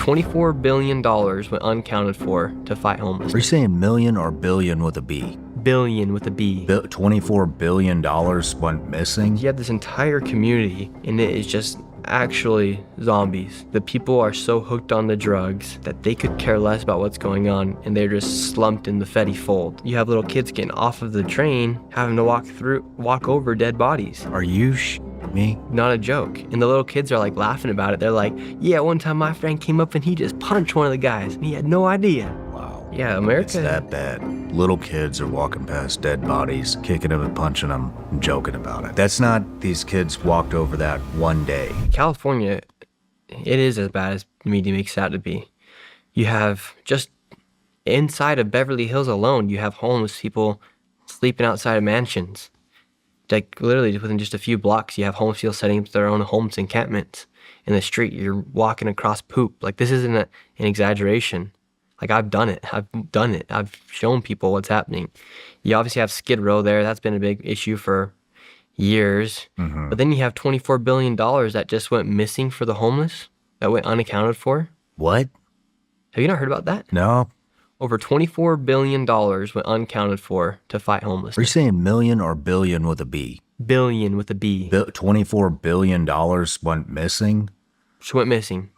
$24 billion went unaccounted for to fight homelessness. Are you saying million or billion with a B? Billion with a B. $24 billion went missing? You have this entire community, and it is just actually zombies. The people are so hooked on the drugs that they could care less about what's going on, and they're just slumped in the Fetty fold. You have little kids getting off of the train, having to walk over dead bodies. Are you me? Not a joke. And the little kids are like laughing about it. They're like, yeah, one time my friend came up and he just punched one of the guys, and he had no idea. Wow. Yeah, America. It's that bad. Little kids are walking past dead bodies, kicking them and punching them, and joking about it. That's not these kids walked over that one day. California, it is as bad as the media makes it out to be. You have just inside of Beverly Hills alone, you have homeless people sleeping outside of mansions. Like literally within just a few blocks, you have homeless people setting up their own homeless encampments in the street. You're walking across poop. Like this isn't an exaggeration. Like I've done it. I've shown people what's happening. You obviously have Skid Row there. That's been a big issue for years. Mm-hmm. But then you have $24 billion that just went missing for the homeless, that went unaccounted for. What? Have you not heard about that? No. Over $24 billion went unaccounted for to fight homelessness. Are you saying million or billion with a B? Billion with a B. $24 billion went missing? Just went missing.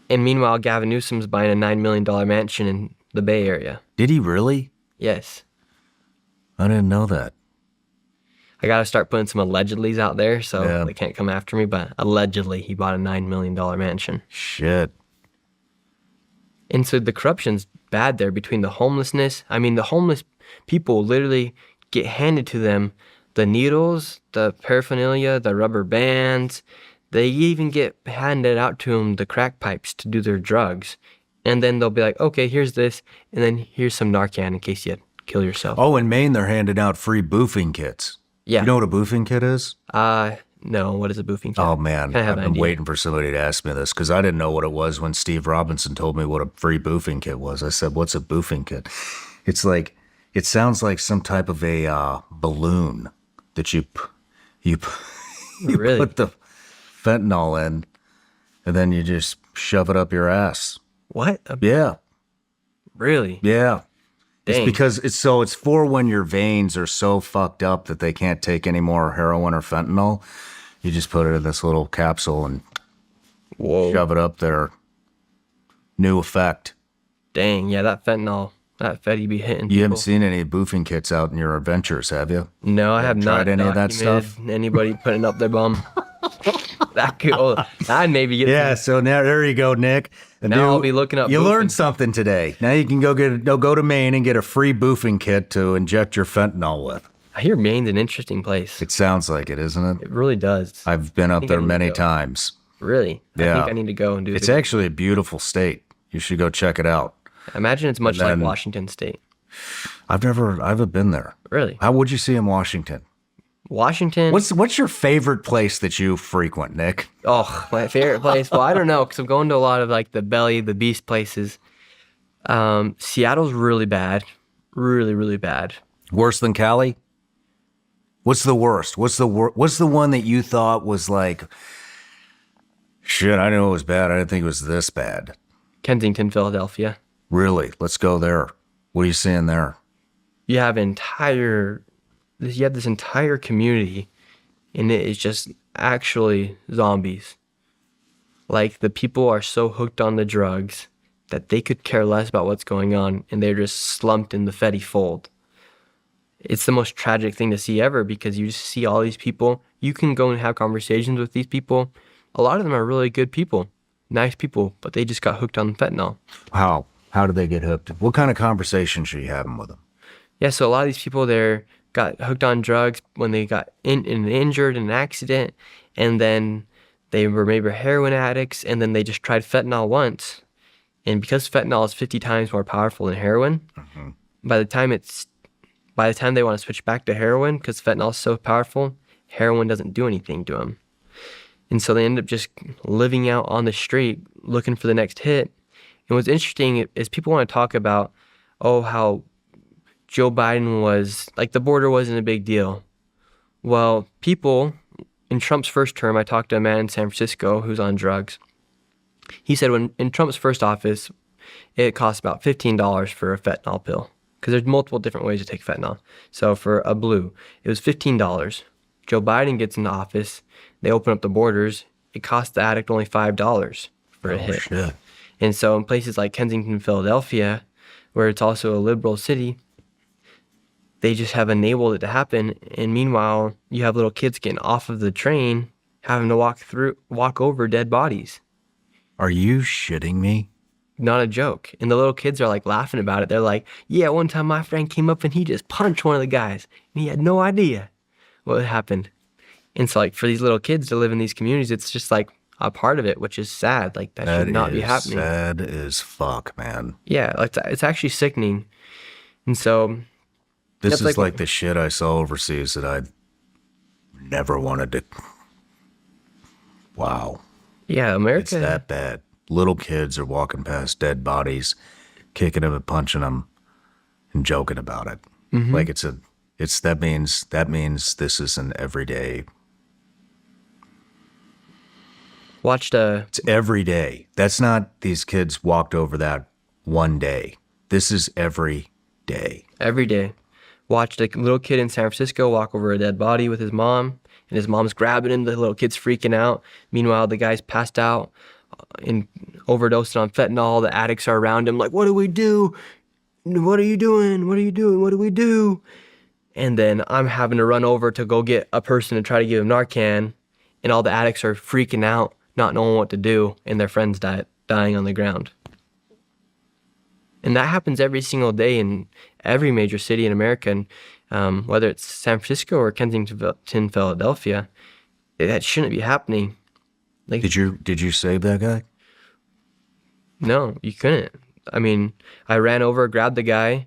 And meanwhile, Gavin Newsom's buying a $9 million mansion in the Bay Area. Did he really? Yes. I didn't know that. I got to start putting some allegedlys out there so they can't come after me, but allegedly he bought a $9 million mansion. Shit. And so the corruption's bad there between the homelessness. I mean, the homeless people literally get handed to them the needles, the paraphernalia, the rubber bands. They even get handed out to them the crack pipes to do their drugs. And then they'll be like, okay, here's this, and then here's some Narcan in case you kill yourself. Oh, in Maine, they're handing out free boofing kits. Yeah. You know what a boofing kit is? No, what is a boofing kit? Oh, man, I've been waiting for somebody to ask me this because I didn't know what it was when Steve Robinson told me what a free boofing kit was. I said, what's a boofing kit? It's like, it sounds like some type of a balloon that you Really? put the fentanyl in, and then you just shove it up your ass. What? Yeah. Really? Yeah. Dang. It's because it's for when your veins are so fucked up that they can't take any more heroin or fentanyl. You just put it in this little capsule and shove it up there. New effect. Dang, yeah, that fentanyl, that Fetty be hitting people. You haven't seen any boofing kits out in your adventures, have you? No, I have not tried any of that stuff. Anybody putting up their bum. I'd maybe get. Yeah, so now there you go, Nick. Now I'll be looking up. You boofing. learned something today. Now you can go to Maine and get a free boofing kit to inject your fentanyl with. I hear Maine's an interesting place. It sounds like it, isn't it? It really does. I've been up there many times. Really? Yeah. I think I need to go and do it. It's actually a beautiful state. You should go check it out. I imagine it's much like Washington State. I haven't been there. Really? How would you see in Washington? Washington? What's your favorite place that you frequent, Nick? Oh, my favorite place? Well, I don't know, because I'm going to a lot of like the Belly, the Beast places. Seattle's really bad. Really, really bad. Worse than Cali? What's the worst? What's the one that you thought was like, shit, I knew it was bad. I didn't think it was this bad. Kensington, Philadelphia. Really? Let's go there. What are you seeing there? You have this entire community, and it is just actually zombies. Like the people are so hooked on the drugs that they could care less about what's going on, and they're just slumped in the Fetty fold. It's the most tragic thing to see ever because you just see all these people. You can go and have conversations with these people. A lot of them are really good people, nice people, but they just got hooked on fentanyl. How? How did they get hooked? What kind of conversations are you having with them? Yeah, so a lot of these people there got hooked on drugs when they got injured in an accident, and then they were maybe heroin addicts, and then they just tried fentanyl once. And because fentanyl is 50 times more powerful than heroin, by the time they want to switch back to heroin, because fentanyl is so powerful, heroin doesn't do anything to them. And so they end up just living out on the street looking for the next hit. And what's interesting is people want to talk about, how Joe Biden was, like the border wasn't a big deal. Well, people in Trump's first term, I talked to a man in San Francisco who's on drugs. He said when in Trump's first office, it costs about $15 for a fentanyl pill because there's multiple different ways to take fentanyl. So for a blue, it was $15. Joe Biden gets into office, they open up the borders, it costs the addict only $5 for a hit. Shit. And so in places like Kensington, Philadelphia, where it's also a liberal city, they just have enabled it to happen. And meanwhile, you have little kids getting off of the train, having to walk over dead bodies. Are you shitting me? Not a joke. And the little kids are like laughing about it. They're like, yeah, one time my friend came up and he just punched one of the guys and he had no idea what happened. And so like for these little kids to live in these communities, it's just like a part of it, which is sad. Like that should not be happening. Sad as fuck, man. Yeah, like it's actually sickening. And so This is like the shit I saw overseas that I never wanted to. Wow. yeah, America. It's that bad. Little kids are walking past dead bodies, kicking them and punching them and joking about it. Like that means this is an everyday. Watched It's every day. That's not these kids walked over that one day. This is every day. every day. Watched a little kid in San Francisco walk over a dead body with his mom, and his mom's grabbing him. The little kid's freaking out. Meanwhile, the guy's passed out and overdosed on fentanyl. The addicts are around him like, what do we do? What are you doing? What are you doing? What do we do? And then I'm having to run over to go get a person to try to give him Narcan, and all the addicts are freaking out, not knowing what to do, and their friends dying on the ground. And that happens every single day in every major city in America. And whether it's San Francisco or Kensington, Philadelphia, that shouldn't be happening. Like, Did you save that guy? no, you couldn't. I mean, I ran over, grabbed the guy,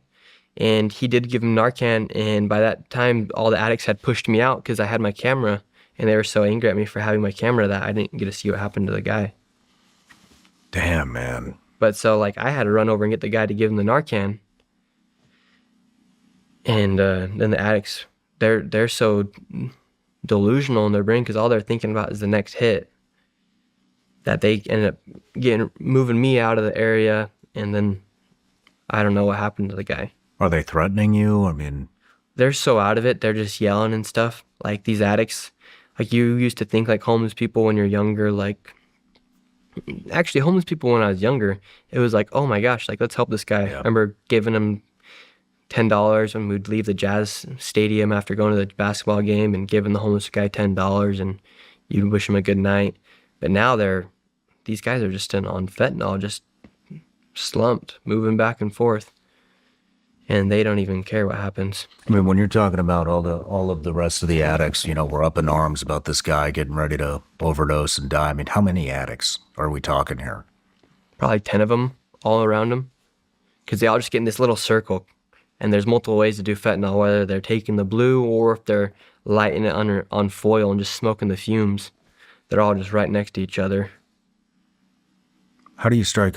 and he did give him Narcan. And by that time, all the addicts had pushed me out because I had my camera, and they were so angry at me for having my camera that I didn't get to see what happened to the guy. Damn, man. But so like I had to run over and get the guy to give him the Narcan. And then the addicts, they're so delusional in their brain because all they're thinking about is the next hit that they ended up moving me out of the area. And then I don't know what happened to the guy. Are they threatening you? I mean, They're so out of it. They're just yelling and stuff. Like these addicts, like you used to think like homeless people when you're younger, like actually homeless people when I was younger, it was like, oh my gosh, like let's help this guy. Yeah. I remember giving him $10 when we'd leave the Jazz Stadium after going to the basketball game and giving the homeless guy $10 and you wish him a good night. But now these guys are just on fentanyl, just slumped, moving back and forth. And they don't even care what happens. I mean, when you're talking about all of the rest of the addicts, you know, we're up in arms about this guy getting ready to overdose and die. I mean, how many addicts are we talking here? Probably 10 of them all around them. Because they all just get in this little circle. And there's multiple ways to do fentanyl, whether they're taking the blue or if they're lighting it on foil and just smoking the fumes. They're all just right next to each other. How do you strike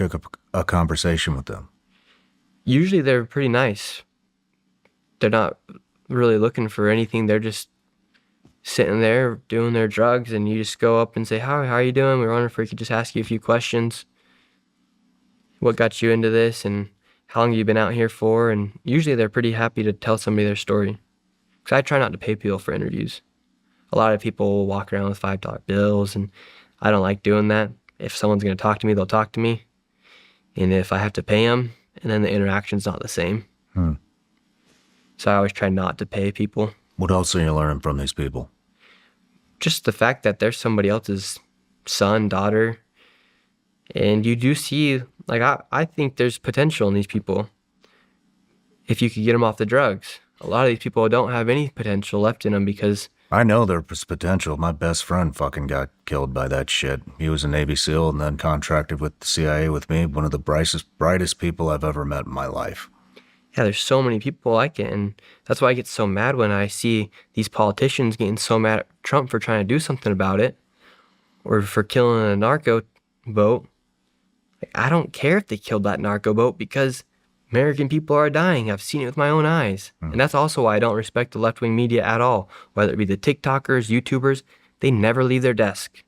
a conversation with them? Usually they're pretty nice. They're not really looking for anything. They're just sitting there doing their drugs, and you just go up and say, how are you doing? We're wondering if we could just ask you a few questions. What got you into this, and how long have you been out here for? And usually they're pretty happy to tell somebody their story. Because I try not to pay people for interviews. A lot of people will walk around with $5 bills, and I don't like doing that. If someone's going to talk to me, they'll talk to me. And if I have to pay them, and then the interaction's not the same. So I always try not to pay people. What else are you learning from these people? Just the fact that they're somebody else's son, daughter. And you do see, like, I think there's potential in these people if you could get them off the drugs. A lot of these people don't have any potential left in them because... I know there's potential. My best friend fucking got killed by that shit. He was a Navy SEAL and then contracted with the CIA with me. One of the brightest people I've ever met in my life. Yeah, there's so many people like it. And that's why I get so mad when I see these politicians getting so mad at Trump for trying to do something about it or for killing a narco boat. Like, I don't care if they killed that narco boat because American people are dying. I've seen it with my own eyes. And that's also why I don't respect the left-wing media at all, whether it be the TikTokers, YouTubers. They never leave their desk.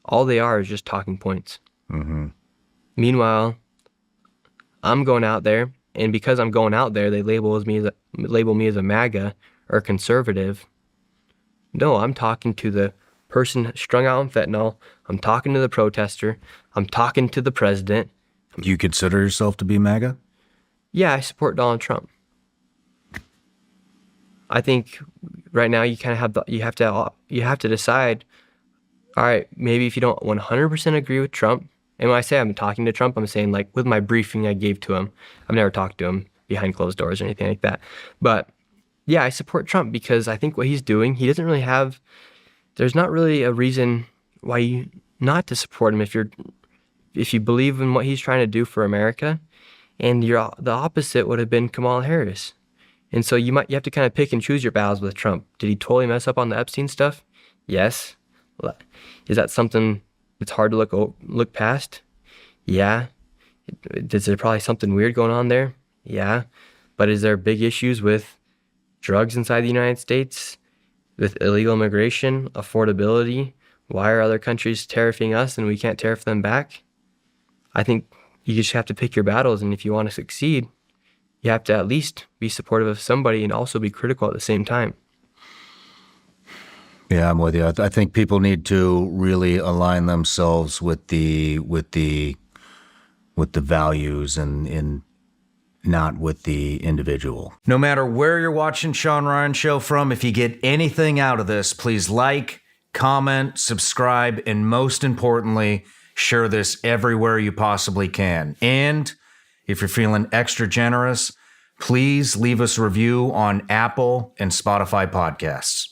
All they are is just talking points. Mm-hmm. Meanwhile, I'm going out there, and because I'm going out there, they label me as a MAGA or conservative. No, I'm talking to the person strung out on fentanyl. I'm talking to the protester. I'm talking to the president. Do you consider yourself to be MAGA? Yeah, I support Donald Trump. I think right now you kind of you have to decide. All right, maybe if you don't 100% agree with Trump, and when I say I'm talking to Trump, I'm saying like with my briefing I gave to him. I've never talked to him behind closed doors or anything like that. But yeah, I support Trump because I think what he's doing, there's not really a reason why you not to support him if you believe in what he's trying to do for America. And the opposite would have been Kamala Harris. And so you have to kind of pick and choose your battles with Trump. Did he totally mess up on the Epstein stuff? Yes. Is that something that's hard to look past? Yeah. Is there probably something weird going on there? Yeah. But is there big issues with drugs inside the United States, with illegal immigration, affordability? Why are other countries tariffing us and we can't tariff them back? I think you just have to pick your battles, and if you want to succeed, you have to at least be supportive of somebody and also be critical at the same time. Yeah, I'm with you. I think people need to really align themselves with the values and not with the individual. No matter where you're watching Sean Ryan Show from, if you get anything out of this, please like, comment, subscribe, and most importantly, share this everywhere you possibly can. And if you're feeling extra generous, please leave us a review on Apple and Spotify podcasts.